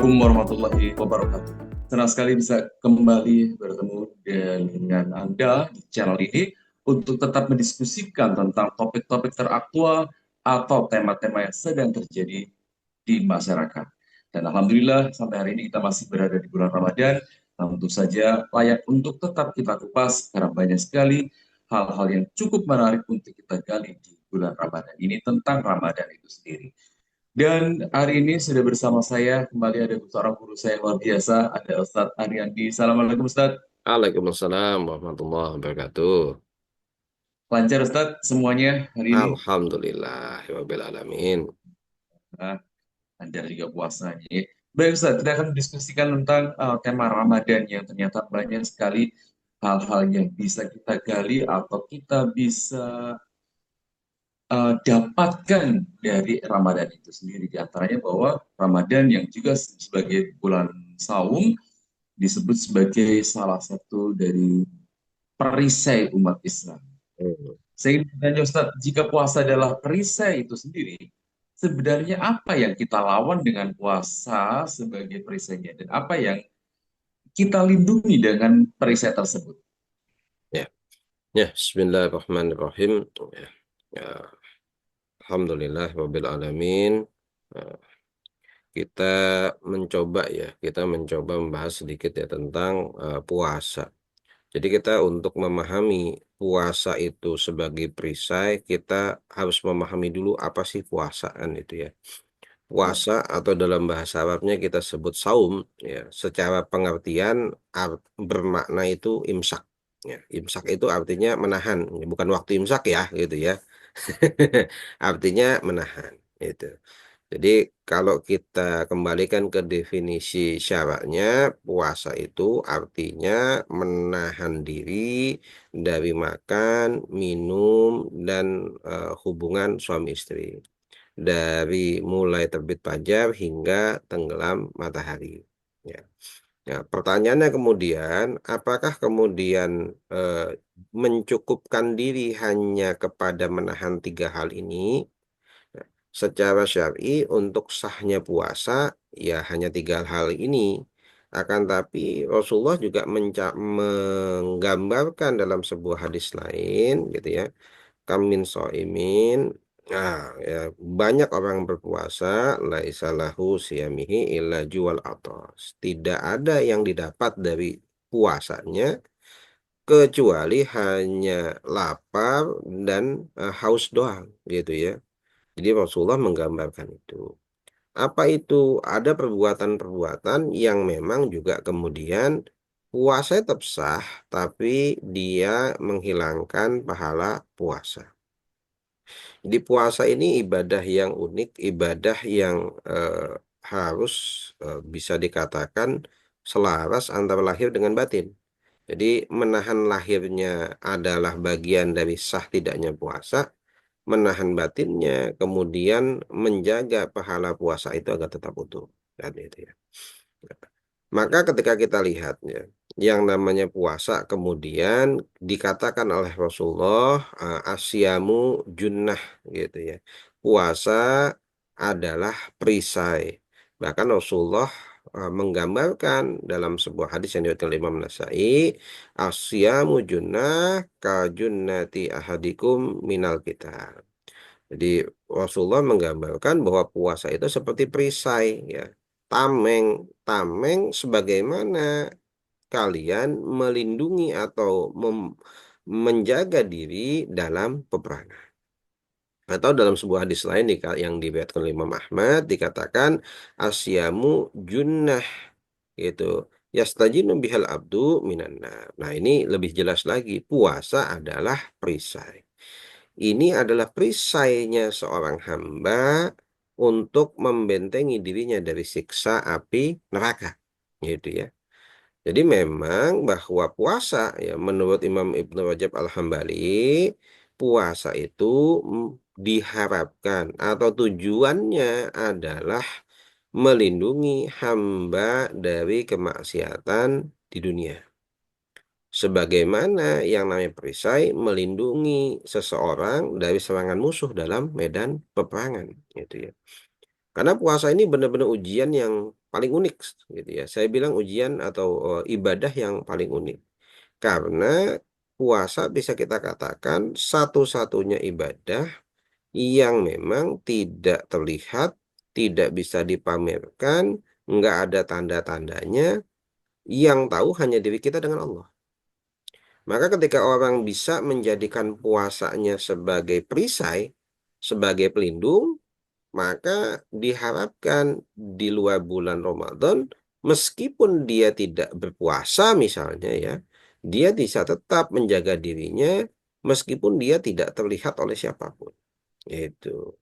Assalamualaikum warahmatullahi wabarakatuh. Senang sekali bisa kembali bertemu dengan Anda di channel ini untuk tetap mendiskusikan tentang topik-topik teraktual atau tema-tema yang sedang terjadi di masyarakat. Dan Alhamdulillah sampai hari ini kita masih berada di bulan Ramadan. Tentu saja layak untuk tetap kita kupas karena banyak sekali hal-hal yang cukup menarik untuk kita gali di bulan Ramadan ini tentang Ramadan itu sendiri. Dan hari ini sudah bersama saya kembali ada seorang guru saya yang luar biasa, ada Ustadz Ariandi. Assalamualaikum Ustadz. Waalaikumsalam warahmatullahi wabarakatuh. Lancar Ustadz semuanya hari ini. Alhamdulillah, rabbil alamin. Nah, lancar juga puasanya. Baik Ustadz, kita akan diskusikan tentang tema Ramadan yang ternyata banyak sekali hal-hal yang bisa kita gali atau kita bisa dapatkan dari Ramadan itu sendiri. Di antaranya bahwa Ramadan yang juga sebagai bulan saum disebut sebagai salah satu dari perisai umat Islam. Hmm. Saya ingin bertanya Ustaz, jika puasa adalah perisai itu sendiri, sebenarnya apa yang kita lawan dengan puasa sebagai perisainya dan apa yang kita lindungi dengan perisai tersebut? Ya, ya, Bismillahirrahmanirrahim. Ya, ya, Alhamdulillah, rabbil alamin. Eh, Kita kita mencoba membahas sedikit ya tentang puasa. Jadi kita untuk memahami puasa itu sebagai perisai, kita harus memahami dulu apa sih puasa kan itu ya. Ya, Puasa atau dalam bahasa Arabnya kita sebut saum ya, secara pengertian bermakna itu imsak ya. Imsak itu artinya menahan, bukan waktu imsak ya gitu ya. Artinya menahan itu. Jadi kalau kita kembalikan ke definisi syaratnya, puasa itu artinya menahan diri dari makan, minum, dan hubungan suami istri dari mulai terbit fajar hingga tenggelam matahari. Ya. Ya, pertanyaannya kemudian, apakah kemudian mencukupkan diri hanya kepada menahan tiga hal ini? Nah, secara syar'i untuk sahnya puasa ya hanya tiga hal ini. Akan tapi Rasulullah juga menggambarkan dalam sebuah hadis lain gitu ya. Kamin so'imin. Nah, ya, banyak orang berpuasa, laisalahu siyamihi illa jual atas. Tidak ada yang didapat dari puasanya kecuali hanya lapar dan haus doang, gitu ya. Jadi Rasulullah menggambarkan itu. Apa itu? Ada perbuatan-perbuatan yang memang juga kemudian puasa tetap sah, tapi dia menghilangkan pahala puasa. Jadi puasa ini ibadah yang unik, ibadah yang harus bisa dikatakan selaras antara lahir dengan batin. Jadi menahan lahirnya adalah bagian dari sah tidaknya puasa, menahan batinnya, kemudian menjaga pahala puasa itu agar tetap utuh. Dan itu ya. Maka ketika kita lihatnya, yang namanya puasa kemudian dikatakan oleh Rasulullah asyamu junnah gitu ya. Puasa adalah perisai. Bahkan Rasulullah menggambarkan dalam sebuah hadis yang diriwayatkan oleh Imam Nasai, asyamu junnah ka junnati ahadikum minal kitab. Jadi Rasulullah menggambarkan bahwa puasa itu seperti perisai ya. Tameng, tameng sebagaimana kalian melindungi atau menjaga diri dalam peperangan. Atau dalam sebuah hadis lain yang diriwayatkan oleh Imam Ahmad dikatakan asyamu junnah gitu. Yastajinu bihal abdu minan nar. Nah, ini lebih jelas lagi. Puasa adalah perisai. Ini adalah perisainya seorang hamba untuk membentengi dirinya dari siksa api neraka. Gitu ya. Jadi memang bahwa puasa ya menurut Imam Ibnu Rajab Al-Hambali, puasa itu diharapkan atau tujuannya adalah melindungi hamba dari kemaksiatan di dunia. Sebagaimana yang namanya perisai melindungi seseorang dari serangan musuh dalam medan peperangan, gitu ya. Karena puasa ini benar-benar ujian yang paling unik gitu ya. Saya bilang ujian atau ibadah yang paling unik. Karena puasa bisa kita katakan satu-satunya ibadah yang memang tidak terlihat, tidak bisa dipamerkan, nggak ada tanda-tandanya, yang tahu hanya diri kita dengan Allah. Maka ketika orang bisa menjadikan puasanya sebagai perisai, sebagai pelindung, maka diharapkan di luar bulan Ramadan, meskipun dia tidak berpuasa misalnya ya, dia bisa tetap menjaga dirinya meskipun dia tidak terlihat oleh siapapun. Itu.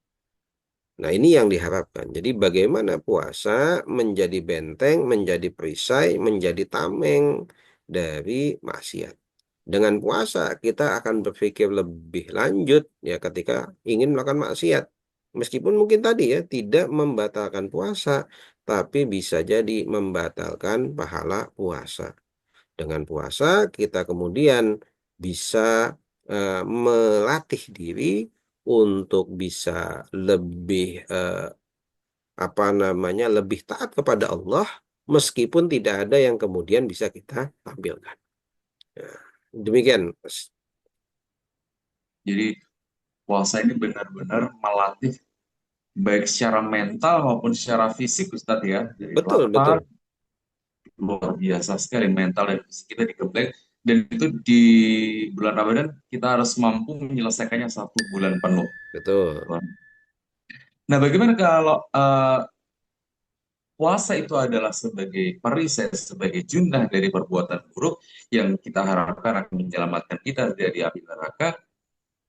Nah, ini yang diharapkan. Jadi bagaimana puasa menjadi benteng, menjadi perisai, menjadi tameng dari maksiat. Dengan puasa kita akan berpikir lebih lanjut ya ketika ingin melakukan maksiat. Meskipun mungkin tadi ya tidak membatalkan puasa, tapi bisa jadi membatalkan pahala puasa. Dengan puasa kita kemudian bisa melatih diri untuk bisa lebih apa namanya lebih taat kepada Allah meskipun tidak ada yang kemudian bisa kita tampilkan. Nah, demikian, Mas. Jadi puasa ini benar-benar melatih baik secara mental maupun secara fisik Ustadz ya. Jadi Betul, lapar, betul, luar biasa sekali mental dan fisik kita digembleng. Dan itu di bulan Ramadan kita harus mampu menyelesaikannya 1 bulan penuh. betul. Nah, bagaimana kalau puasa itu adalah sebagai perisai, sebagai junnah dari perbuatan buruk yang kita harapkan akan menyelamatkan kita dari api neraka?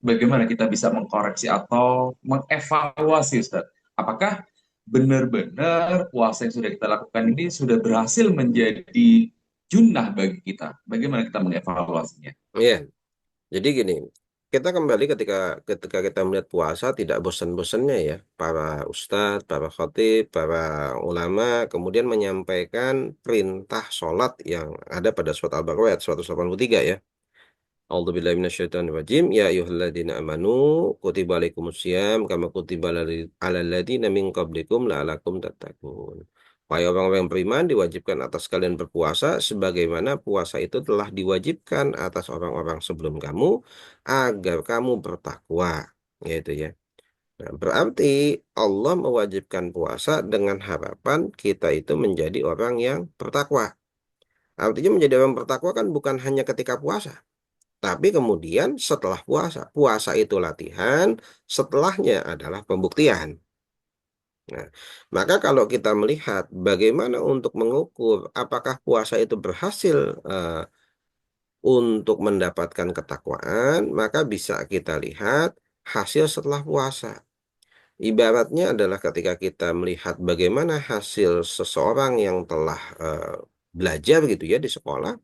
Bagaimana kita bisa mengkoreksi atau mengevaluasi, Ustaz? Apakah benar-benar puasa yang sudah kita lakukan ini sudah berhasil menjadi junnah bagi kita? Bagaimana kita mengevaluasinya? Iya, jadi gini, kita kembali ketika ketika kita melihat puasa tidak bosan-bosannya ya, para ustadz, para khatib, para ulama kemudian menyampaikan perintah sholat yang ada pada surat Al-Baqarah ayat 183 ya. A'udzubillahi minasyaitonirrajim. Ya ayyuhalladzina amanu kutiba alaikumusiyam kama kutiba alal ladzina min qablikum la'alakum tattaqun. Wahai orang-orang yang beriman diwajibkan atas kalian berpuasa sebagaimana puasa itu telah diwajibkan atas orang-orang sebelum kamu agar kamu bertakwa. Gitu ya. Nah, berarti Allah mewajibkan puasa dengan harapan kita itu menjadi orang yang bertakwa. Artinya menjadi orang bertakwa kan bukan hanya ketika puasa. Tapi kemudian setelah puasa, puasa itu latihan, setelahnya adalah pembuktian. Nah, maka kalau kita melihat bagaimana untuk mengukur apakah puasa itu berhasil untuk mendapatkan ketakwaan, maka bisa kita lihat hasil setelah puasa. Ibaratnya adalah ketika kita melihat bagaimana hasil seseorang yang telah belajar gitu ya di sekolah,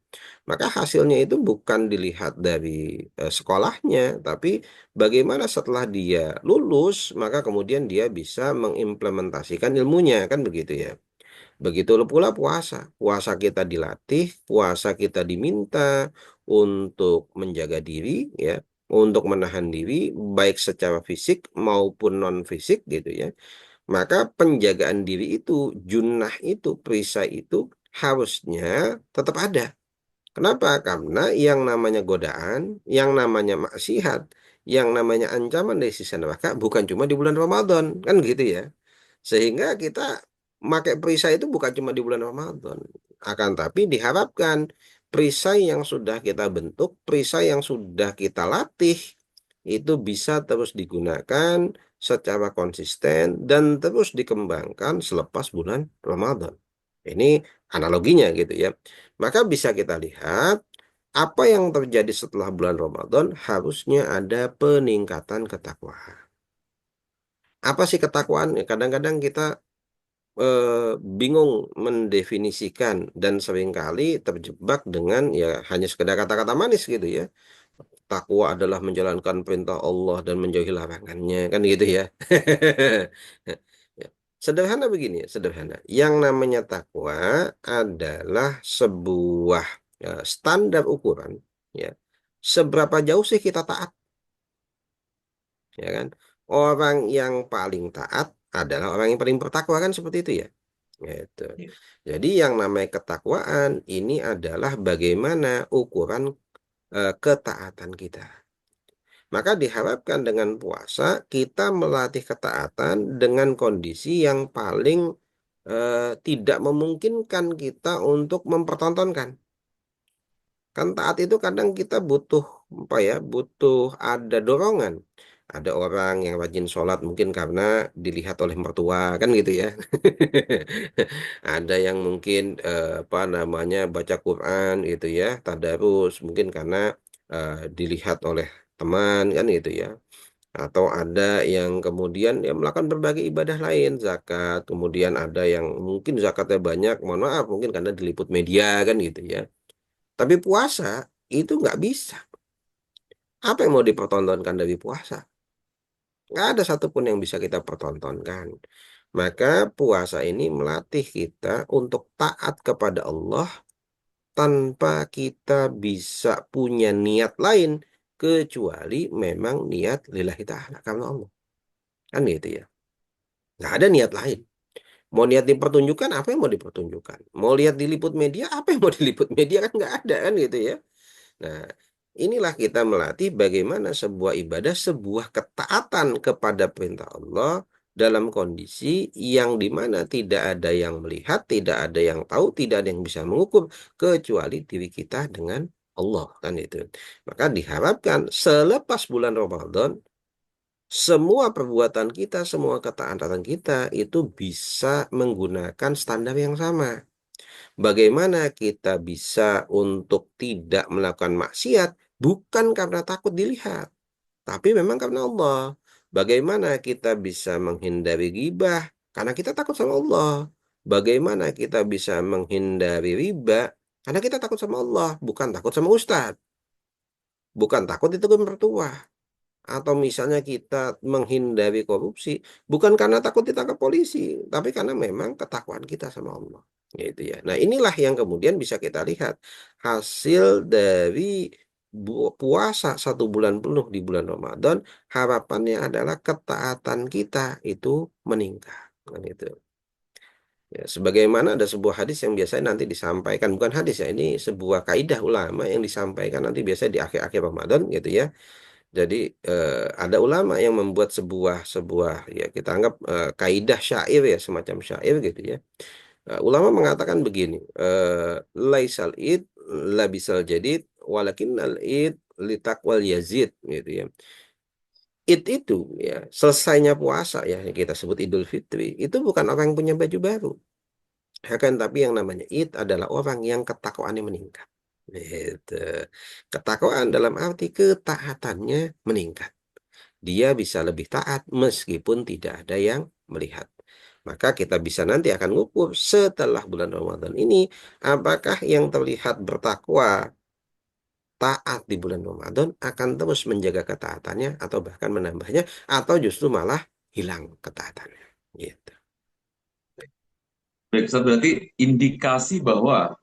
maka hasilnya itu bukan dilihat dari sekolahnya, tapi bagaimana setelah dia lulus, maka kemudian dia bisa mengimplementasikan ilmunya, kan begitu ya. Begitu pula puasa. Puasa kita dilatih, puasa kita diminta untuk menjaga diri, ya, untuk menahan diri, baik secara fisik maupun non fisik gitu ya. Maka penjagaan diri itu, junnah itu, perisai itu harusnya tetap ada. Kenapa? Karena yang namanya godaan, yang namanya maksiat, yang namanya ancaman dari sisi neraka bukan cuma di bulan Ramadan, kan gitu ya. Sehingga kita pakai perisai itu bukan cuma di bulan Ramadan. Akan tapi diharapkan perisai yang sudah kita bentuk, perisai yang sudah kita latih, itu bisa terus digunakan secara konsisten dan terus dikembangkan selepas bulan Ramadan. Ini analoginya gitu ya. Maka bisa kita lihat apa yang terjadi setelah bulan Ramadan harusnya ada peningkatan ketakwaan. Apa sih ketakwaan? Ya, kadang-kadang kita bingung mendefinisikan dan seringkali terjebak dengan ya hanya sekedar kata-kata manis gitu ya. Takwa adalah menjalankan perintah Allah dan menjauhi larangannya kan gitu ya. Ya. Sederhana begini, sederhana. Yang namanya takwa adalah sebuah standar ukuran ya. Seberapa jauh sih kita taat, ya kan? Orang yang paling taat adalah orang yang paling bertakwa kan seperti itu ya. Gitu. Ya. Jadi yang namanya ketakwaan ini adalah bagaimana ukuran ketaatan kita. Maka diharapkan dengan puasa kita melatih ketaatan dengan kondisi yang paling tidak memungkinkan kita untuk mempertontonkan. Kan taat itu kadang kita butuh apa ya? Butuh ada dorongan. Ada orang yang rajin sholat mungkin karena dilihat oleh mertua kan gitu ya. Ada yang mungkin apa namanya baca Quran gitu ya, tadarus mungkin karena dilihat oleh teman kan gitu ya. Atau ada yang kemudian ya melakukan berbagai ibadah lain, zakat, kemudian ada yang mungkin zakatnya banyak, mohon maaf mungkin karena diliput media kan gitu ya. Tapi puasa itu nggak bisa. Apa yang mau dipertontonkan dari puasa? Nggak ada satupun yang bisa kita pertontonkan. Maka puasa ini melatih kita untuk taat kepada Allah tanpa kita bisa punya niat lain kecuali memang niat lillahi ta'ala karena Allah. Kan gitu ya. Nggak ada niat lain. Mau niat dipertunjukkan, apa yang mau dipertunjukkan? Mau lihat diliput media, apa yang mau diliput media kan nggak ada kan gitu ya. Nah, inilah kita melatih bagaimana sebuah ibadah, sebuah ketaatan kepada perintah Allah dalam kondisi yang dimana tidak ada yang melihat, tidak ada yang tahu, tidak ada yang bisa mengukur kecuali diri kita dengan Allah kan itu. Maka diharapkan selepas bulan Ramadan semua perbuatan kita, semua ketaatan kita itu bisa menggunakan standar yang sama. Bagaimana kita bisa untuk tidak melakukan maksiat bukan karena takut dilihat, tapi memang karena Allah. Bagaimana kita bisa menghindari ghibah karena kita takut sama Allah. Bagaimana kita bisa menghindari riba karena kita takut sama Allah, bukan takut sama ustadz, bukan takut ditegur mertua. Atau misalnya kita menghindari korupsi, bukan karena takut ditangkap polisi, tapi karena memang ketakwaan kita sama Allah. Gitu ya. Nah, inilah yang kemudian bisa kita lihat hasil dari puasa 1 bulan penuh di bulan Ramadan, harapannya adalah ketaatan kita itu meningkat. Kan itu. Ya, sebagaimana ada sebuah hadis yang biasanya nanti disampaikan, bukan hadis ya, ini sebuah kaidah ulama yang disampaikan nanti biasanya di akhir-akhir Ramadan gitu ya. Jadi ada ulama yang membuat sebuah sebuah ya kita anggap kaidah syair ya semacam syair gitu ya. Ulama mengatakan begini, laisal id labisal jadid walakinnal id litakwal yazid gitu ya. Id itu ya selesainya puasa ya yang kita sebut Idul Fitri itu bukan orang yang punya baju baru. Akan tapi yang namanya id adalah orang yang ketakwaannya meningkat. Gitu. Ketakwaan dalam arti ketaatannya meningkat. Dia bisa lebih taat meskipun tidak ada yang melihat. Maka kita bisa nanti akan ngukur setelah bulan Ramadan ini, apakah yang terlihat bertakwa taat di bulan Ramadan akan terus menjaga ketaatannya atau bahkan menambahnya atau justru malah hilang ketaatannya. Gitu. Baik, Ustaz, berarti indikasi bahwa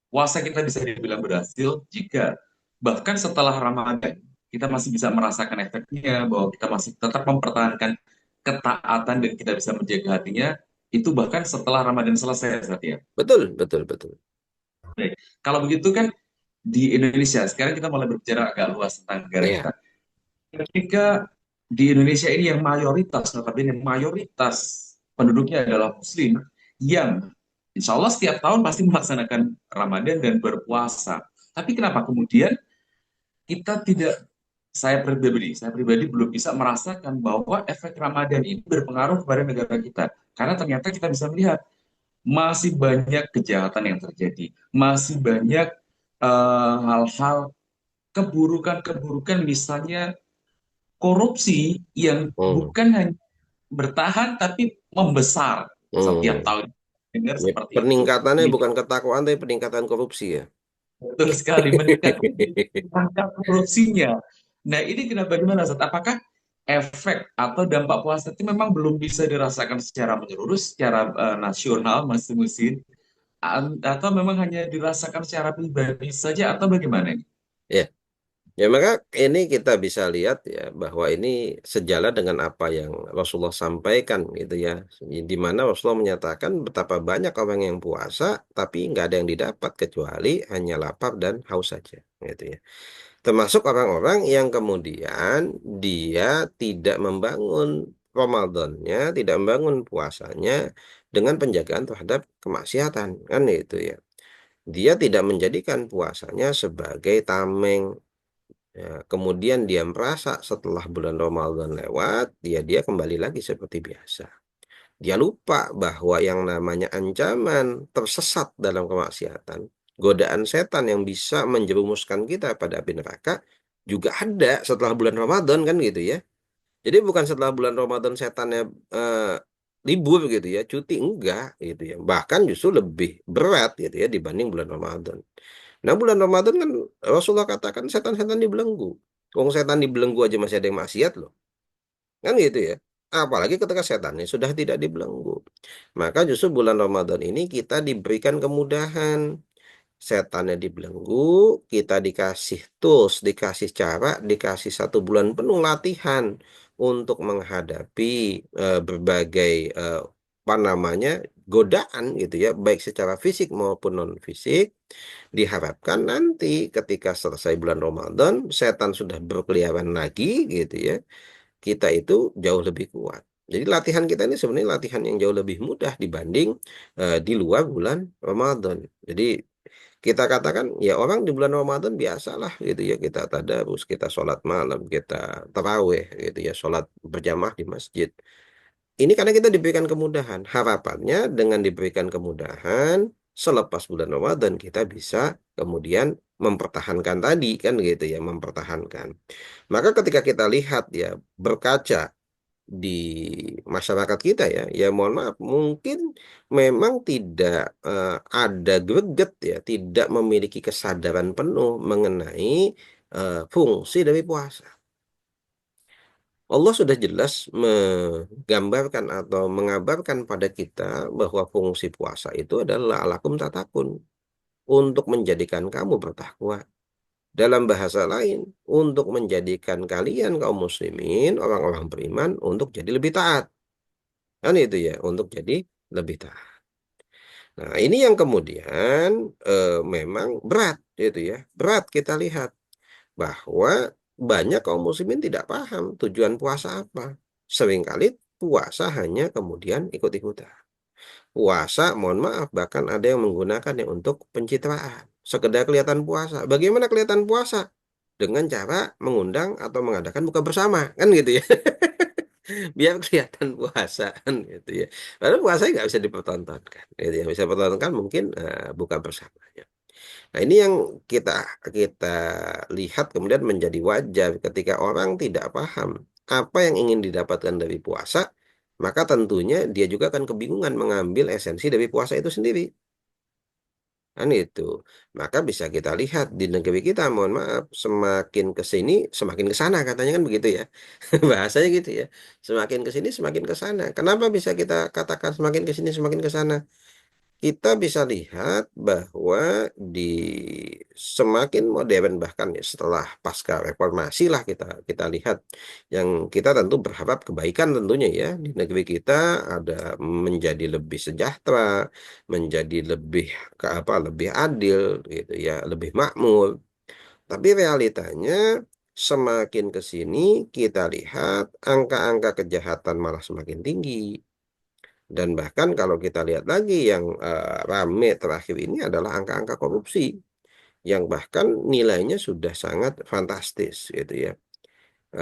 puasa kita bisa dibilang berhasil jika bahkan setelah Ramadan kita masih bisa merasakan efeknya, bahwa kita masih tetap mempertahankan ketaatan dan kita bisa menjaga hatinya, itu bahkan setelah Ramadan selesai, Ustaz, ya. Betul, betul, betul. Baik. Kalau begitu kan di Indonesia, sekarang kita mulai berbicara agak luas tentang negara kita. Iya, Ketika di Indonesia ini yang mayoritas, notabene mayoritas penduduknya adalah Muslim, yang insya Allah setiap tahun pasti melaksanakan Ramadan dan berpuasa. Tapi kenapa kemudian kita tidak, saya pribadi belum bisa merasakan bahwa efek Ramadan ini berpengaruh kepada negara kita. Karena ternyata kita bisa melihat masih banyak kejahatan yang terjadi, masih banyak hal-hal keburukan-keburukan, misalnya korupsi yang hmm, bukan hanya bertahan tapi membesar setiap hmm. tahun. Dengar Ini seperti itu. peningkatannya Ini bukan ketakwaan tapi peningkatan korupsi ya. betul sekali meningkatkan angka korupsinya. Nah, ini kenapa gimana, Ustaz? Apakah efek atau dampak puasa itu memang belum bisa dirasakan secara menyeluruh, secara nasional, Mas Musin, atau memang hanya dirasakan secara pribadi saja, atau bagaimana? Ya. Ya, maka ini kita bisa lihat ya bahwa ini sejalan dengan apa yang Rasulullah sampaikan gitu ya. Di mana Rasulullah menyatakan betapa banyak orang yang puasa tapi nggak ada yang didapat kecuali hanya lapar dan haus saja gitu ya. Termasuk orang-orang yang kemudian dia tidak membangun Ramadannya, tidak membangun puasanya dengan penjagaan terhadap kemaksiatan kan itu ya. Dia tidak menjadikan puasanya sebagai tameng. Ya, kemudian dia merasa setelah bulan Ramadan lewat, dia kembali lagi seperti biasa. Dia lupa bahwa yang namanya ancaman tersesat dalam kemaksiatan, godaan setan yang bisa menjerumuskan kita pada api neraka juga ada setelah bulan Ramadan kan gitu ya. Jadi bukan setelah bulan Ramadan setannya eh, libur gitu ya, cuti enggak gitu ya. Bahkan justru lebih berat gitu ya dibanding bulan Ramadan. Nah, bulan Ramadan kan Rasulullah katakan setan-setan dibelenggu. Wong setan dibelenggu aja masih ada yang maksiat loh. Kan gitu ya. Apalagi ketika setannya sudah tidak dibelenggu. Maka justru bulan Ramadan ini kita diberikan kemudahan. Setannya dibelenggu, kita dikasih tools, dikasih cara, dikasih 1 bulan penuh latihan untuk menghadapi berbagai apa namanya godaan gitu ya, baik secara fisik maupun non fisik. Diharapkan nanti ketika selesai bulan Ramadan, setan sudah berkeliaran lagi gitu ya, kita itu jauh lebih kuat. Jadi latihan kita ini sebenarnya latihan yang jauh lebih mudah dibanding di luar bulan Ramadan. Jadi kita katakan ya orang di bulan Ramadan biasalah gitu ya, kita tadarus, kita sholat malam, kita taraweh gitu ya, sholat berjamaah di masjid. Ini karena kita diberikan kemudahan. Harapannya dengan diberikan kemudahan, selepas bulan Ramadan kita bisa kemudian mempertahankan tadi kan gitu ya, mempertahankan. Maka ketika kita lihat ya, berkaca di masyarakat kita ya, ya mohon maaf, mungkin memang tidak ada greget ya, tidak memiliki kesadaran penuh mengenai fungsi dari puasa. Allah sudah jelas menggambarkan atau mengabarkan pada kita bahwa fungsi puasa itu adalah alakum tatakun, untuk menjadikan kamu bertakwa. Dalam bahasa lain, untuk menjadikan kalian kaum muslimin, orang-orang beriman, untuk jadi lebih taat. Kan itu ya, untuk jadi lebih taat. Nah, ini yang kemudian memang berat gitu ya. Berat kita lihat bahwa banyak kaum muslimin tidak paham tujuan puasa apa. Seringkali puasa hanya kemudian ikut-ikutan. Puasa, mohon maaf, bahkan ada yang menggunakannya untuk pencitraan. Sekedar kelihatan puasa. Bagaimana kelihatan puasa? Dengan cara mengundang atau mengadakan buka bersama. Kan gitu ya. Biar kelihatan puasa kan gitu ya. Padahal puasa nggak bisa dipertontonkan. Gitu ya. Bisa dipertontonkan mungkin buka bersamanya. Nah, ini yang kita kita lihat kemudian menjadi wajar ketika orang tidak paham apa yang ingin didapatkan dari puasa, maka tentunya dia juga akan kebingungan mengambil esensi dari puasa itu sendiri. Kan itu. Maka bisa kita lihat di negeri kita, mohon maaf, semakin ke sini, semakin ke sana katanya kan begitu ya. Bahasanya gitu ya. Semakin ke sini, semakin ke sana. Kenapa bisa kita katakan semakin ke sini, semakin ke sana? Kita bisa lihat bahwa di semakin modern bahkan ya setelah pasca reformasi lah kita kita lihat yang kita tentu berharap kebaikan tentunya ya di negeri kita ada menjadi lebih sejahtera, menjadi lebih ke apa lebih adil gitu ya, lebih makmur. Tapi realitanya semakin ke sini kita lihat angka-angka kejahatan malah semakin tinggi. Dan bahkan kalau kita lihat lagi yang rame terakhir ini adalah angka-angka korupsi yang bahkan nilainya sudah sangat fantastis gitu ya.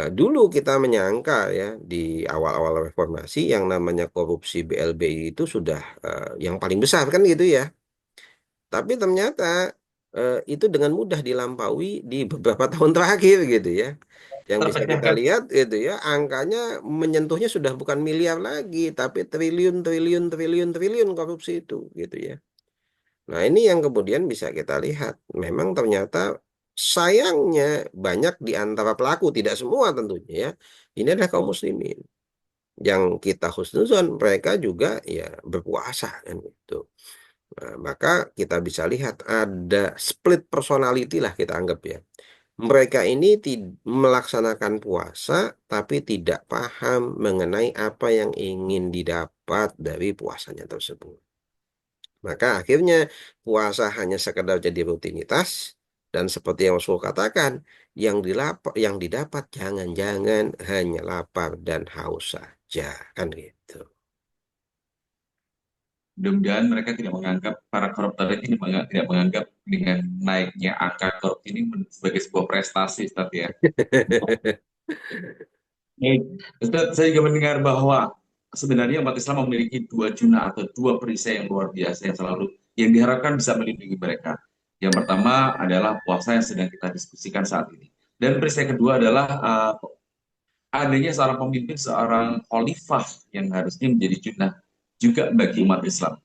Dulu kita menyangka ya di awal-awal reformasi yang namanya korupsi BLBI itu sudah yang paling besar kan gitu ya. Tapi ternyata itu dengan mudah dilampaui di beberapa tahun terakhir gitu ya. Yang bisa kita Ternyata lihat itu ya, angkanya menyentuhnya sudah bukan miliar lagi, tapi triliun, triliun, triliun, triliun korupsi itu gitu ya. Nah, ini yang kemudian bisa kita lihat. Memang ternyata sayangnya banyak di antara pelaku, tidak semua tentunya ya. Ini adalah kaum muslimin. Yang kita husnuzon, mereka juga ya berpuasa kan gitu. Nah, maka kita bisa lihat ada split personality lah kita anggap ya. Mereka ini melaksanakan puasa, tapi tidak paham mengenai apa yang ingin didapat dari puasanya tersebut. Maka akhirnya puasa hanya sekedar jadi rutinitas, dan seperti yang Rasul katakan, yang didapat jangan-jangan hanya lapar dan haus saja, kan gitu. Mudah-mudahan mereka tidak menganggap, para koruptor ini tidak menganggap dengan naiknya angka korupsi ini sebagai sebuah prestasi, Ustaz ya. Baik. Ustaz, saya juga mendengar bahwa sebenarnya umat Islam memiliki dua junah atau dua perisai yang luar biasa yang diharapkan bisa melindungi mereka. Yang pertama adalah puasa yang sedang kita diskusikan saat ini. Dan perisai kedua adalah adanya seorang pemimpin, seorang khalifah yang harusnya menjadi junah juga bagi umat Islam.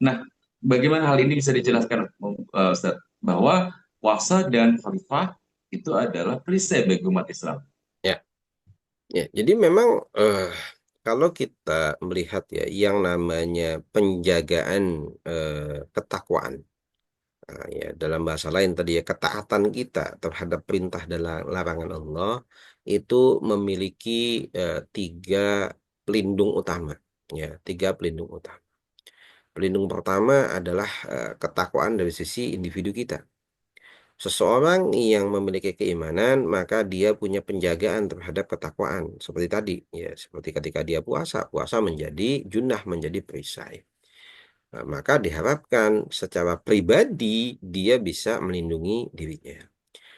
Nah, bagaimana hal ini bisa dijelaskan, Ustaz? Bahwa puasa dan khalifah itu adalah perisai bagi umat Islam. Ya, ya. Jadi memang kalau kita melihat ya yang namanya penjagaan ketakwaan, ya dalam bahasa lain tadi ya ketaatan kita terhadap perintah dan larangan Allah itu memiliki tiga pelindung utama, ya tiga pelindung utama. Pelindung pertama adalah ketakwaan dari sisi individu kita. Seseorang yang memiliki keimanan, maka dia punya penjagaan terhadap ketakwaan. Seperti tadi, ya, seperti ketika dia puasa, puasa menjadi junnah, menjadi perisai. Nah, maka diharapkan secara pribadi dia bisa melindungi dirinya.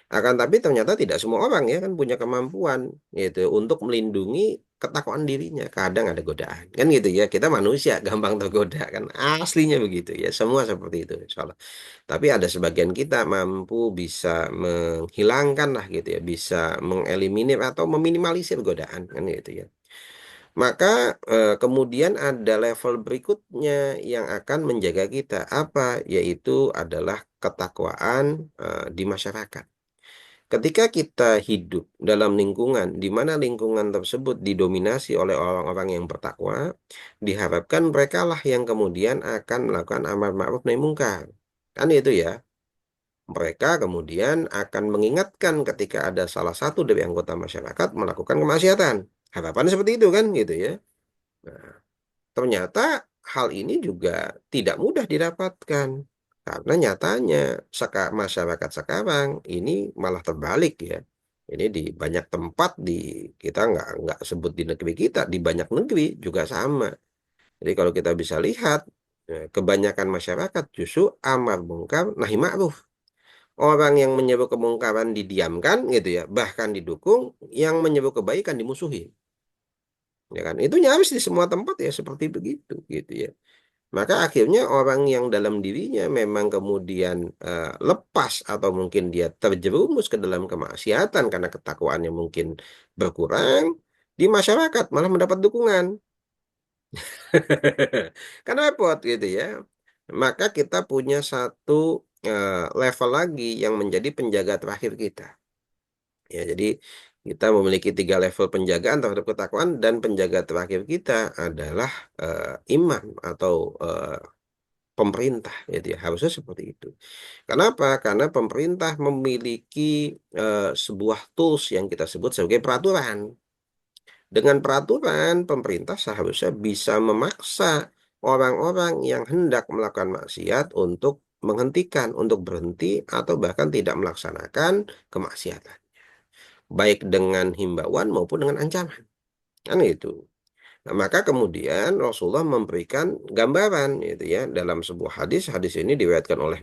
Akan tapi ternyata tidak semua orang ya kan punya kemampuan gitu untuk melindungi ketakwaan dirinya. Kadang ada godaan. Kan gitu ya. Kita manusia gampang tergoda kan. Aslinya begitu ya. Semua seperti itu insya Allah. Tapi ada sebagian kita mampu bisa menghilangkan lah gitu ya. Bisa mengeliminir atau meminimalisir godaan kan gitu ya. Maka kemudian ada level berikutnya yang akan menjaga kita. Apa? Yaitu adalah ketakwaan di masyarakat. Ketika kita hidup dalam lingkungan di mana lingkungan tersebut didominasi oleh orang-orang yang bertakwa, diharapkan mereka lah yang kemudian akan melakukan amar ma'ruf nahi mungkar. Kan itu ya. Mereka kemudian akan mengingatkan ketika ada salah satu dari anggota masyarakat melakukan kemaksiatan. Harapannya seperti itu kan gitu ya. Nah, ternyata hal ini juga tidak mudah didapatkan karena nyatanya masyarakat sekarang ini malah terbalik ya. Ini di banyak tempat kita nggak sebut di negeri kita, di banyak negeri juga sama. Jadi kalau kita bisa lihat kebanyakan masyarakat justru amar mungkar nahi ma'ruf. Orang yang menyeru kemungkaran didiamkan gitu ya, bahkan didukung, yang menyeru kebaikan dimusuhi. Ya kan? Itu nyaris di semua tempat ya seperti begitu gitu ya. Maka akhirnya orang yang dalam dirinya memang kemudian lepas atau mungkin dia terjerumus ke dalam kemaksiatan karena ketakwaannya mungkin berkurang, di masyarakat malah mendapat dukungan. Kan repot gitu ya. Maka kita punya satu level lagi yang menjadi penjaga terakhir kita. Ya, jadi kita memiliki tiga level penjagaan terhadap ketakwaan dan penjaga terakhir kita adalah imam atau pemerintah, gitu ya. Harusnya seperti itu. Kenapa? Karena pemerintah memiliki sebuah tools yang kita sebut sebagai peraturan. Dengan peraturan, pemerintah seharusnya bisa memaksa orang-orang yang hendak melakukan maksiat untuk menghentikan, untuk berhenti, atau bahkan tidak melaksanakan kemaksiatan. Baik dengan himbauan maupun dengan ancaman. Kan itu. Nah, maka kemudian Rasulullah memberikan gambaran gitu ya dalam sebuah hadis. Hadis ini diriwayatkan oleh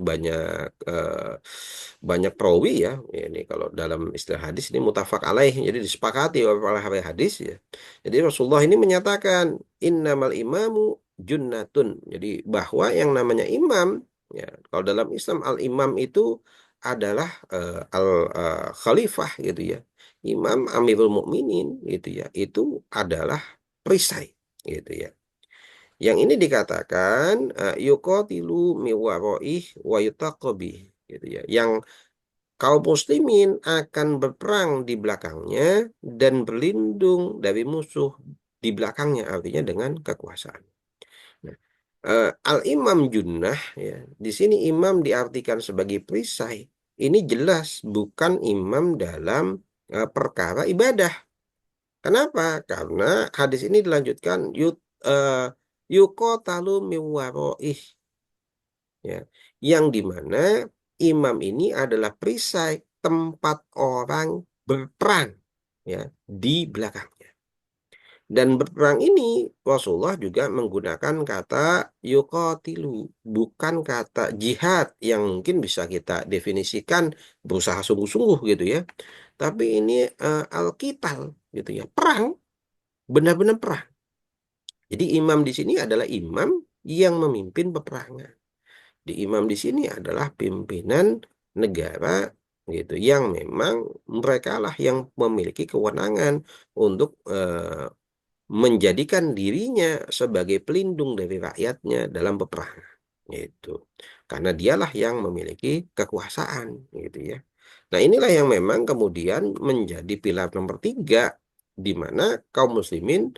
banyak perawi ya. Ini kalau dalam istilah hadis ini mutafak alaih, jadi disepakati oleh para ahli hadis ya. Jadi Rasulullah ini menyatakan innamal imamu junnatun. Jadi bahwa yang namanya imam ya, kalau dalam Islam al imam itu adalah al khalifah gitu ya. Imam Amirul Mukminin gitu ya. Itu adalah perisai gitu ya. Yang ini dikatakan yuqatilu miwaroih wa yutaqabi gitu ya. Yang kaum muslimin akan berperang di belakangnya dan berlindung dari musuh di belakangnya, artinya dengan kekuasaan. Nah, al-imam junnah ya. Di sini imam diartikan sebagai perisai. ini jelas bukan imam dalam perkara ibadah. Kenapa? Karena hadis ini dilanjutkan yuqatalu min waraih, ya, yang dimana imam ini adalah perisai tempat orang berperang, ya, di belakangnya. Dan berperang ini Rasulullah juga menggunakan kata yuqatilu, bukan kata jihad yang mungkin bisa kita definisikan berusaha sungguh-sungguh gitu ya. Tapi ini al-qital gitu ya, perang, benar-benar perang. Jadi imam di sini adalah imam yang memimpin peperangan. Di imam di sini adalah pimpinan negara gitu yang memang mereka lah yang memiliki kewenangan untuk menjadikan dirinya sebagai pelindung dari rakyatnya dalam peperangan gitu. Karena dialah yang memiliki kekuasaan gitu ya. Nah, inilah yang memang kemudian menjadi pilar nomor 3 di mana kaum muslimin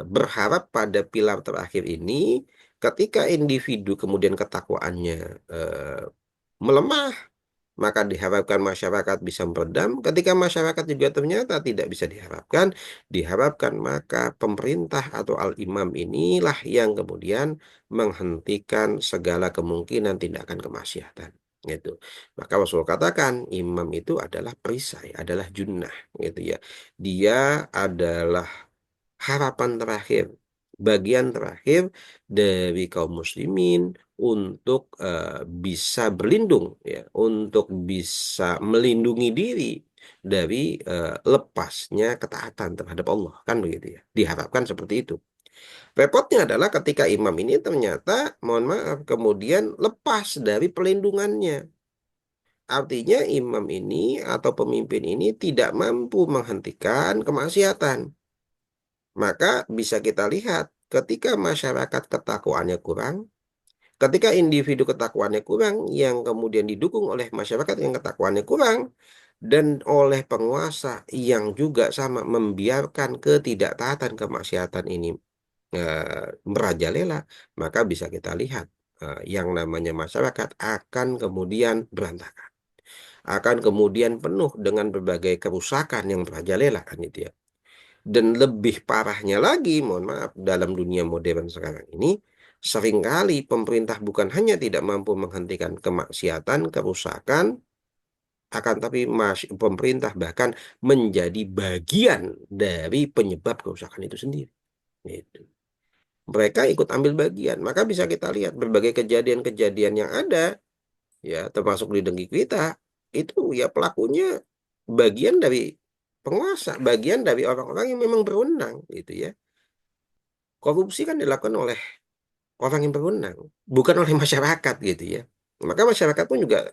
berharap pada pilar terakhir ini ketika individu kemudian ketakwaannya eh, melemah, maka diharapkan masyarakat bisa meredam. Ketika masyarakat juga ternyata tidak bisa diharapkan maka pemerintah atau al-imam inilah yang kemudian menghentikan segala kemungkinan tindakan kemaksiatan. Gitu. Maka Rasul katakan imam itu adalah perisai, adalah junnah, gitu ya. Dia adalah harapan terakhir, bagian terakhir dari kaum muslimin untuk bisa berlindung ya, untuk bisa melindungi diri dari lepasnya ketaatan terhadap Allah, kan begitu ya. Diharapkan seperti itu. Repotnya adalah ketika imam ini ternyata, mohon maaf, kemudian lepas dari pelindungannya. Artinya imam ini atau pemimpin ini tidak mampu menghentikan kemaksiatan. Maka bisa kita lihat ketika masyarakat ketakwaannya kurang, ketika individu ketakwaannya kurang, yang kemudian didukung oleh masyarakat yang ketakwaannya kurang, dan oleh penguasa yang juga sama membiarkan ketidaktaatan kemaksiatan ini merajalela, maka bisa kita lihat yang namanya masyarakat akan kemudian berantakan, akan kemudian penuh dengan berbagai kerusakan yang merajalela kan itu ya. Dan lebih parahnya lagi, mohon maaf, dalam dunia modern sekarang ini, seringkali pemerintah bukan hanya tidak mampu menghentikan kemaksiatan, kerusakan, akan tapi pemerintah bahkan menjadi bagian dari penyebab kerusakan itu sendiri. Gitu. Mereka ikut ambil bagian. Maka bisa kita lihat berbagai kejadian-kejadian yang ada, ya termasuk di negeri kita, itu ya pelakunya bagian dari penguasa, bagian dari orang-orang yang memang berwenang, gitu ya. Korupsi kan dilakukan oleh orang yang berwenang, bukan oleh masyarakat gitu ya. Maka masyarakat pun juga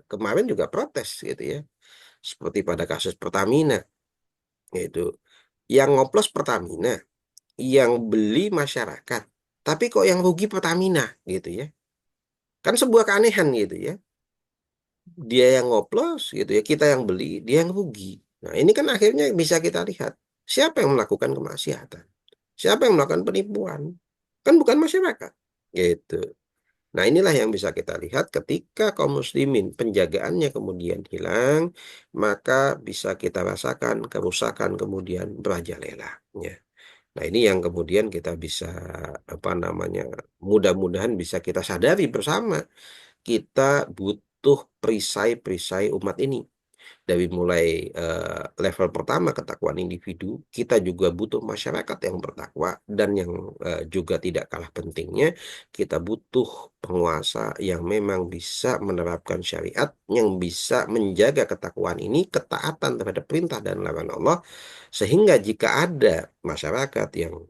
kemarin juga protes gitu ya. Seperti pada kasus Pertamina itu. Yang ngoplos Pertamina, yang beli masyarakat. Tapi kok yang rugi Pertamina gitu ya. Kan sebuah keanehan gitu ya. Dia yang ngoplos gitu ya, kita yang beli, dia yang rugi. Nah, ini kan akhirnya bisa kita lihat siapa yang melakukan kemaksiatan. Siapa yang melakukan penipuan? Kan bukan masyarakat. Gitu. Nah, inilah yang bisa kita lihat ketika kaum muslimin penjagaannya kemudian hilang, maka bisa kita rasakan kerusakan kemudian merajalela. Ya. Nah, ini yang kemudian kita bisa apa namanya, mudah-mudahan bisa kita sadari bersama. Kita butuh perisai-perisai umat ini dari mulai level pertama ketakwaan individu, kita juga butuh masyarakat yang bertakwa dan yang juga tidak kalah pentingnya, kita butuh penguasa yang memang bisa menerapkan syariat, yang bisa menjaga ketakwaan ini, ketaatan terhadap perintah dan larangan Allah, sehingga jika ada masyarakat yang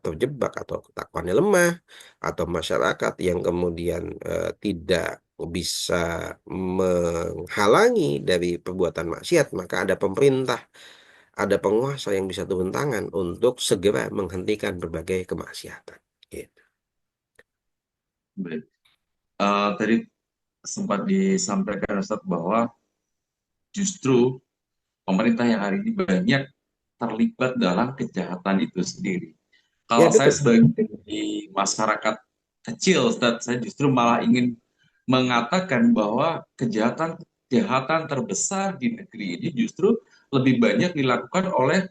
terjebak atau ketakwaannya lemah, atau masyarakat yang kemudian tidak bisa menghalangi dari perbuatan maksiat, maka ada pemerintah, ada penguasa yang bisa turun tangan untuk segera menghentikan berbagai kemaksiatan. Gitu. Baik. Tadi sempat disampaikan Ustadz bahwa justru pemerintah yang hari ini banyak terlibat dalam kejahatan itu sendiri. Ya Kalau saya betul. sebagai masyarakat kecil, Ustadz, saya justru malah ingin mengatakan bahwa kejahatan terbesar di negeri ini justru lebih banyak dilakukan oleh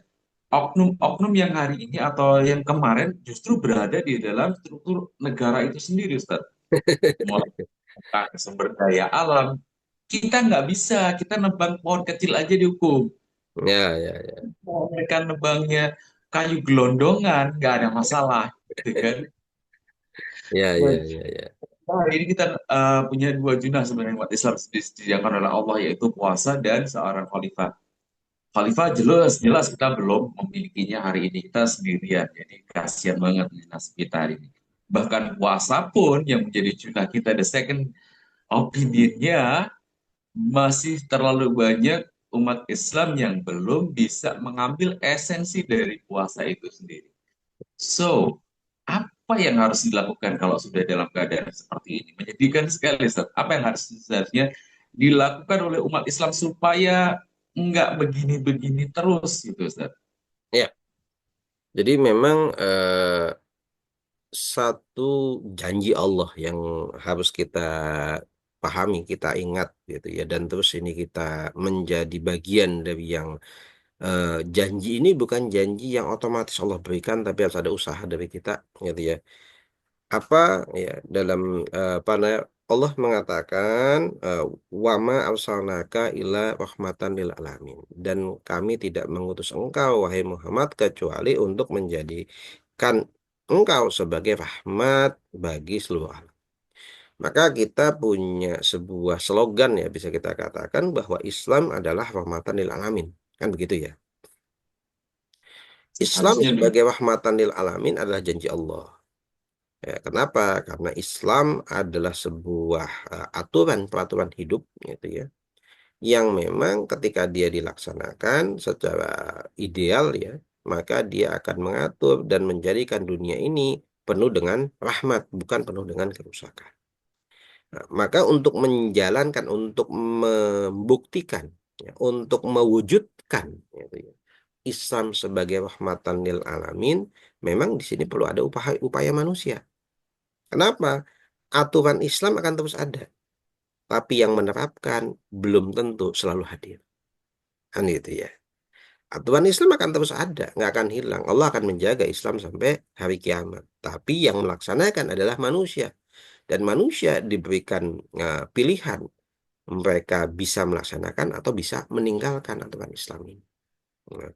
oknum-oknum yang hari ini atau yang kemarin justru berada di dalam struktur negara itu sendiri, Ustaz. Mulai dari sumber daya alam, kita nggak bisa, kita nebang pohon kecil aja dihukum. Ya, ya, ya. Mereka nebangnya kayu gelondongan, nggak ada masalah, gitu kan. Ya, ya, ya, ya. Nah, hari ini kita punya dua junah sebenarnya umat Islam disediakan oleh Allah, yaitu puasa dan seorang khalifah. Khalifah jelas jelas kita belum memilikinya hari ini, kita sendirian, jadi kasihan banget nih nasib kita hari ini. Bahkan puasa pun yang menjadi junah kita, the second opinionnya, masih terlalu banyak umat Islam yang belum bisa mengambil esensi dari puasa itu sendiri. So, apa yang harus dilakukan kalau sudah dalam keadaan seperti ini? Menyedihkan sekali, Ustaz. Apa yang harus seharusnya dilakukan oleh umat Islam supaya nggak begini-begini terus gitu, Ustaz? Ya, jadi memang satu janji Allah yang harus kita pahami, kita ingat gitu ya, dan terus ini kita menjadi bagian dari yang janji ini bukan janji yang otomatis Allah berikan, tapi harus ada usaha dari kita gitu ya. Apa ya dalam apa namanya, Allah mengatakan wama arsalnaka ila rahmatan lil alamin, dan kami tidak mengutus engkau wahai Muhammad kecuali untuk menjadikan engkau sebagai rahmat bagi seluruh alam. Maka kita punya sebuah slogan ya, bisa kita katakan bahwa Islam adalah rahmatan lil alamin, kan begitu ya. Islam Harusnya dong. sebagai rahmatan lil alamin adalah janji Allah. Ya, kenapa? Karena Islam adalah sebuah aturan peraturan hidup gitu ya, yang memang ketika dia dilaksanakan secara ideal ya, maka dia akan mengatur dan menjadikan dunia ini penuh dengan rahmat, bukan penuh dengan kerusakan. Nah, maka untuk menjalankan, untuk membuktikan, ya, untuk mewujudkan gitu ya, Islam sebagai rahmatan lil alamin, memang di sini perlu ada upaya, upaya manusia. Kenapa? Aturan Islam akan terus ada, tapi yang menerapkan belum tentu selalu hadir. Kan gitu ya. Aturan Islam akan terus ada, nggak akan hilang. Allah akan menjaga Islam sampai hari kiamat. Tapi yang melaksanakan adalah manusia. Dan manusia diberikan pilihan. Mereka bisa melaksanakan atau bisa meninggalkan aturan Islam ini. Nah,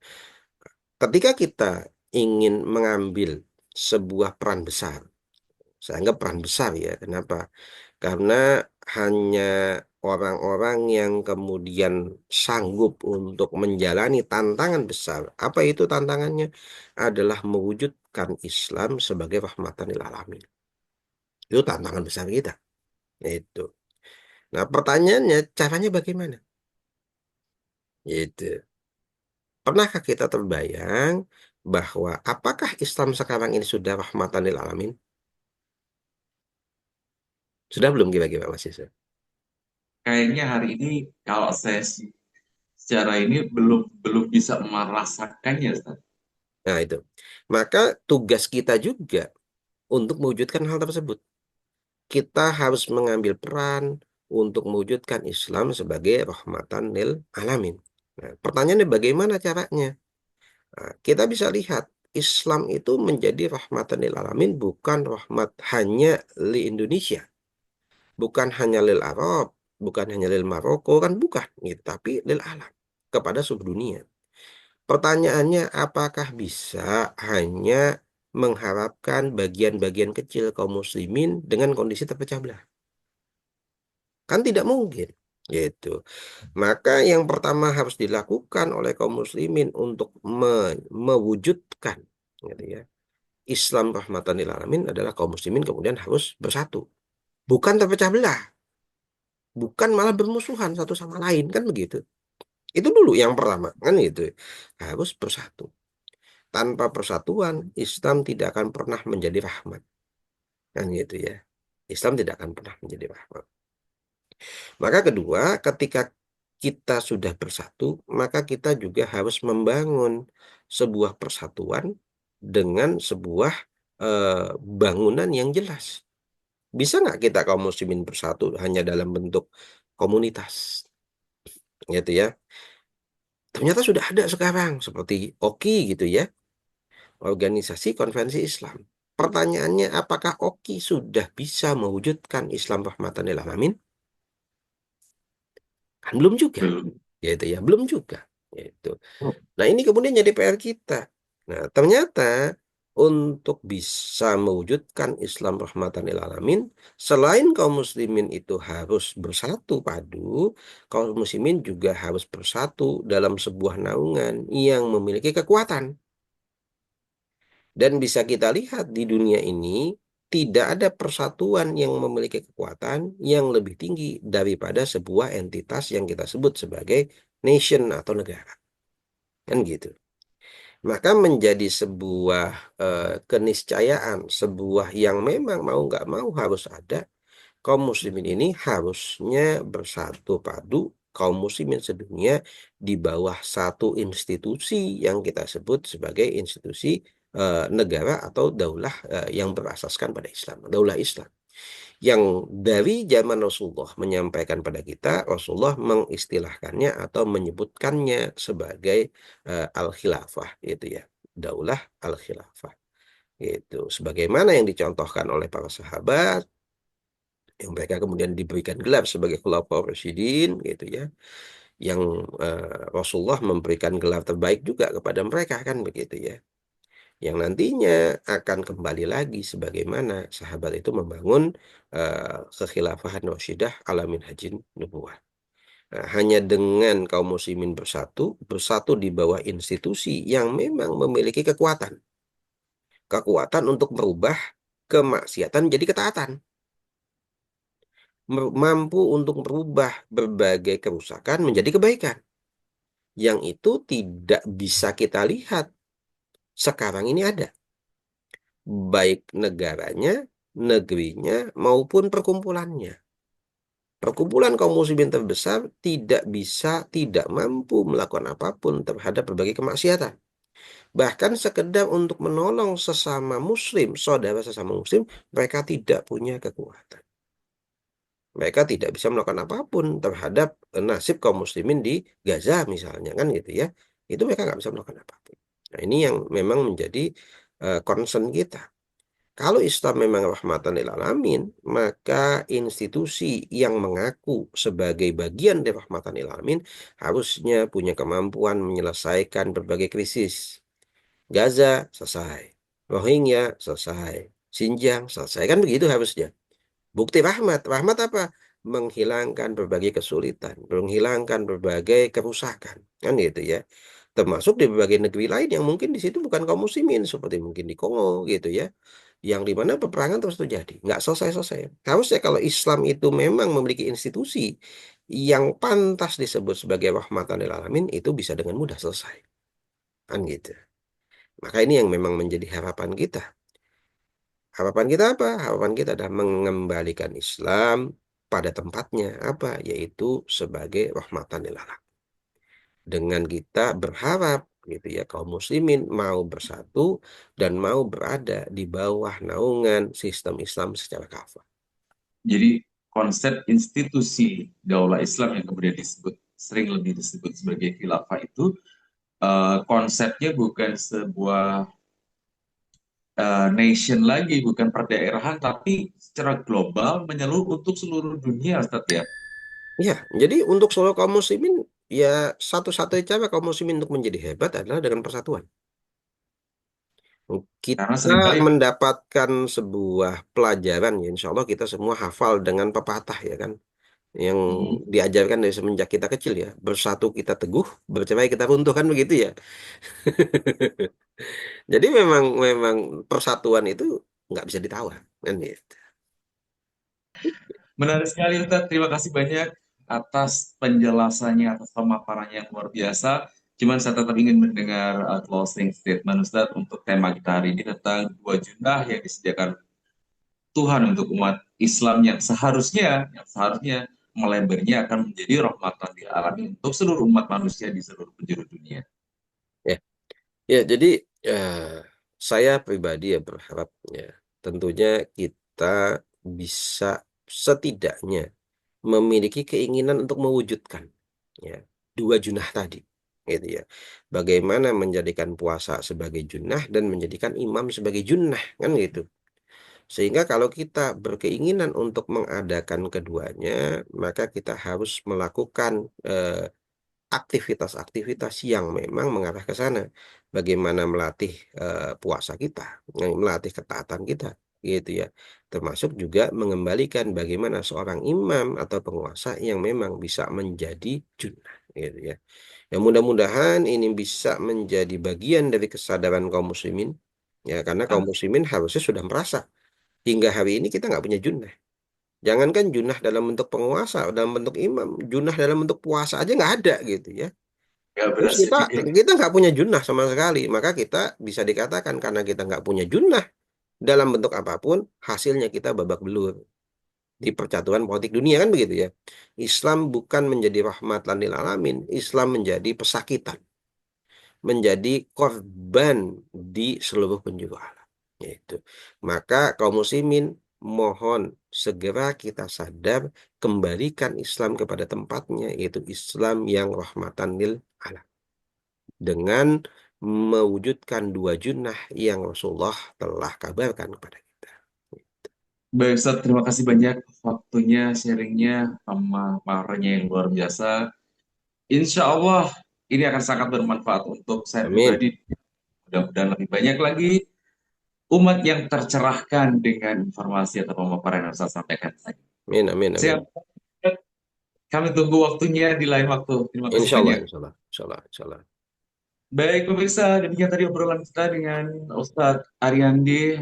ketika kita ingin mengambil sebuah peran besar, saya anggap peran besar ya. Kenapa? Karena hanya orang-orang yang kemudian sanggup untuk menjalani tantangan besar. Apa itu tantangannya? Adalah mewujudkan Islam sebagai rahmatan lil alamin. Itu tantangan besar kita. Itu. Nah, pertanyaannya, caranya bagaimana? Itu. Pernahkah kita terbayang bahwa apakah Islam sekarang ini sudah rahmatan lil alamin? Sudah belum kira-kira Mas Yusuf? Kayaknya hari ini kalau saya secara ini belum belum bisa merasakannya, Ustaz. Nah, itu. Maka tugas kita juga untuk mewujudkan hal tersebut. Kita harus mengambil peran untuk mewujudkan Islam sebagai rahmatan lil alamin. Nah, pertanyaannya bagaimana caranya? Nah, kita bisa lihat Islam itu menjadi rahmatan lil alamin, bukan rahmat hanya li Indonesia, bukan hanya lil Arab, bukan hanya lil Maroko, kan bukan gitu, tapi lil alam, kepada seluruh dunia. Pertanyaannya, apakah bisa hanya mengharapkan bagian-bagian kecil kaum muslimin dengan kondisi terpecah belah? Kan tidak mungkin. Gitu. Maka yang pertama harus dilakukan oleh kaum muslimin untuk mewujudkan gitu ya, Islam rahmatan lil alamin adalah kaum muslimin kemudian harus bersatu. Bukan terpecah belah, bukan malah bermusuhan satu sama lain, kan begitu. Itu dulu yang pertama, kan gitu. Harus bersatu. Tanpa persatuan, Islam tidak akan pernah menjadi rahmat. Kan gitu ya. Islam tidak akan pernah menjadi rahmat. Maka kedua, ketika kita sudah bersatu, maka kita juga harus membangun sebuah persatuan dengan sebuah bangunan yang jelas. Bisa nggak kita kaum muslimin bersatu hanya dalam bentuk komunitas, gitu ya? Ternyata sudah ada sekarang seperti OKI gitu ya, Organisasi Konvensi Islam. Pertanyaannya, apakah OKI sudah bisa mewujudkan Islam rahmatan lil alamin? Kan belum juga, Belum. gitu ya, belum juga. Gitu. Nah, ini kemudian jadi PR kita. Nah, ternyata untuk bisa mewujudkan Islam rahmatan lil alamin, selain kaum muslimin itu harus bersatu padu, kaum muslimin juga harus bersatu dalam sebuah naungan yang memiliki kekuatan. Dan bisa kita lihat di dunia ini, tidak ada persatuan yang memiliki kekuatan yang lebih tinggi daripada sebuah entitas yang kita sebut sebagai nation atau negara. Kan gitu. Maka menjadi sebuah keniscayaan, sebuah yang memang mau nggak mau harus ada, kaum muslimin ini harusnya bersatu padu, kaum muslimin sedunia di bawah satu institusi yang kita sebut sebagai institusi negara atau daulah yang berasaskan pada Islam, daulah Islam. Yang dari zaman Rasulullah menyampaikan pada kita, Rasulullah mengistilahkannya atau menyebutkannya sebagai al-khilafah, itu ya, daulah al-khilafah. Itu sebagaimana yang dicontohkan oleh para sahabat, yang mereka kemudian diberikan gelar sebagai khulafaur rasyidin, gitu ya, yang Rasulullah memberikan gelar terbaik juga kepada mereka, kan begitu ya, yang nantinya akan kembali lagi sebagaimana sahabat itu membangun kekhilafahan Rasyidah ala minhajin nubuwah. Nah, hanya dengan kaum muslimin bersatu di bawah institusi yang memang memiliki kekuatan untuk merubah kemaksiatan jadi ketaatan, mampu untuk merubah berbagai kerusakan menjadi kebaikan, yang itu tidak bisa kita lihat sekarang ini ada, baik negaranya, negerinya, maupun perkumpulannya. Perkumpulan kaum muslimin terbesar tidak mampu melakukan apapun terhadap berbagai kemaksiatan. Bahkan sekedar untuk menolong sesama muslim, saudara sesama muslim, mereka tidak punya kekuatan. Mereka tidak bisa melakukan apapun terhadap nasib kaum muslimin di Gaza misalnya, kan gitu ya. Itu mereka nggak bisa melakukan apapun. Nah, ini yang memang menjadi concern kita. Kalau Islam memang rahmatan lil alamin, maka institusi yang mengaku sebagai bagian dari rahmatan lil alamin harusnya punya kemampuan menyelesaikan berbagai krisis. Gaza selesai, Rohingya selesai, Xinjiang selesai, kan begitu harusnya. Bukti rahmat, rahmat apa? Menghilangkan berbagai kesulitan, menghilangkan berbagai kerusakan, kan gitu ya. Termasuk di berbagai negeri lain yang mungkin di situ bukan kaum muslimin, seperti mungkin di Kongo gitu ya, yang dimana peperangan terus terjadi, nggak selesai-selesai. Harusnya kalau Islam itu memang memiliki institusi yang pantas disebut sebagai rahmatan lil alamin, itu bisa dengan mudah selesai, kan gitu. Maka ini yang memang menjadi harapan kita. Harapan kita apa? Harapan kita adalah mengembalikan Islam pada tempatnya, apa? Yaitu sebagai rahmatan lil alamin. Dengan kita berharap gitu ya, kaum muslimin mau bersatu dan mau berada di bawah naungan sistem Islam secara kafah. Jadi konsep institusi daulah Islam yang kemudian sering lebih disebut sebagai khilafah itu konsepnya bukan sebuah nation lagi, bukan perdaerahan, tapi secara global menyeluruh untuk seluruh dunia, Ustaz ya. Ya, jadi untuk seluruh kaum muslimin, ya satu-satunya cara kaum muslimin untuk menjadi hebat adalah dengan persatuan. Karena Kita seringkali mendapatkan sebuah pelajaran, ya insya Allah kita semua hafal dengan pepatah ya kan, yang mm, diajarkan dari semenjak kita kecil ya, bersatu kita teguh, bercerai kita runtuh, kan begitu ya. Jadi memang memang persatuan itu nggak bisa ditawar, kan gitu. menarik sekali Ustaz, terima kasih banyak atas penjelasannya, atas pemaparannya yang luar biasa. Cuman saya tetap ingin mendengar closing statement Ustaz untuk tema kita hari ini tentang dua junah yang disediakan Tuhan untuk umat Islam yang seharusnya melebarnya akan menjadi rahmatan di alamin untuk seluruh umat manusia di seluruh penjuru dunia. Ya, ya jadi eh, saya pribadi ya berharap ya tentunya kita bisa setidaknya memiliki keinginan untuk mewujudkan ya dua junah tadi, gitu ya. Bagaimana menjadikan puasa sebagai junah dan menjadikan imam sebagai junah, kan gitu. Sehingga kalau kita berkeinginan untuk mengadakan keduanya, maka kita harus melakukan aktivitas-aktivitas yang memang mengarah ke sana. Bagaimana melatih puasa kita, melatih ketaatan kita, gitu ya. Termasuk juga mengembalikan bagaimana seorang imam atau penguasa yang memang bisa menjadi junah, gitu ya. Ya mudah-mudahan ini bisa menjadi bagian dari kesadaran kaum muslimin, ya karena kaum muslimin harusnya sudah merasa hingga hari ini kita nggak punya junah. Jangankan junah dalam bentuk penguasa, dalam bentuk imam, junah dalam bentuk puasa aja nggak ada gitu ya. Ya Terus berasa kita juga. kita nggak punya junah sama sekali, maka kita bisa dikatakan karena kita nggak punya junah dalam bentuk apapun, hasilnya kita babak belur di percaturan politik dunia kan begitu ya. Islam bukan menjadi rahmatan lil alamin, Islam menjadi pesakitan, menjadi korban di seluruh penjuru alam. Yaitu. Maka kaum muslimin mohon segera kita sadar kembalikan Islam kepada tempatnya, yaitu Islam yang rahmatan lil alamin dengan mewujudkan dua junah yang Rasulullah telah kabarkan kepada kita. Baik Ustaz, terima kasih banyak waktunya, sharingnya, pemaparannya yang luar biasa. Insya Allah ini akan sangat bermanfaat untuk saya Amin. pribadi. Mudah-mudahan lebih banyak lagi umat yang tercerahkan dengan informasi atau pemaparan yang saya sampaikan tadi. Amin, amin, Siap, amin. kami tunggu waktunya di lain waktu. Terima kasih Insya Allah, banyak. insya Allah, insya Allah, insya Allah. Baik pemirsa, demikian tadi obrolan kita dengan Ustadz Ariandi,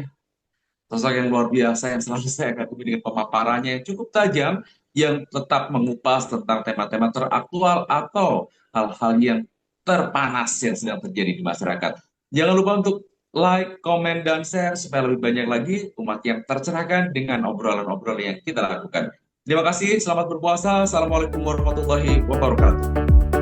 sosok yang luar biasa yang selalu saya kagumi dengan pemaparannya yang cukup tajam, yang tetap mengupas tentang tema-tema teraktual atau hal-hal yang terpanas yang sedang terjadi di masyarakat. Jangan lupa untuk like, komen, dan share supaya lebih banyak lagi umat yang tercerahkan dengan obrolan-obrolan yang kita lakukan. Terima kasih, selamat berpuasa. Assalamualaikum warahmatullahi wabarakatuh.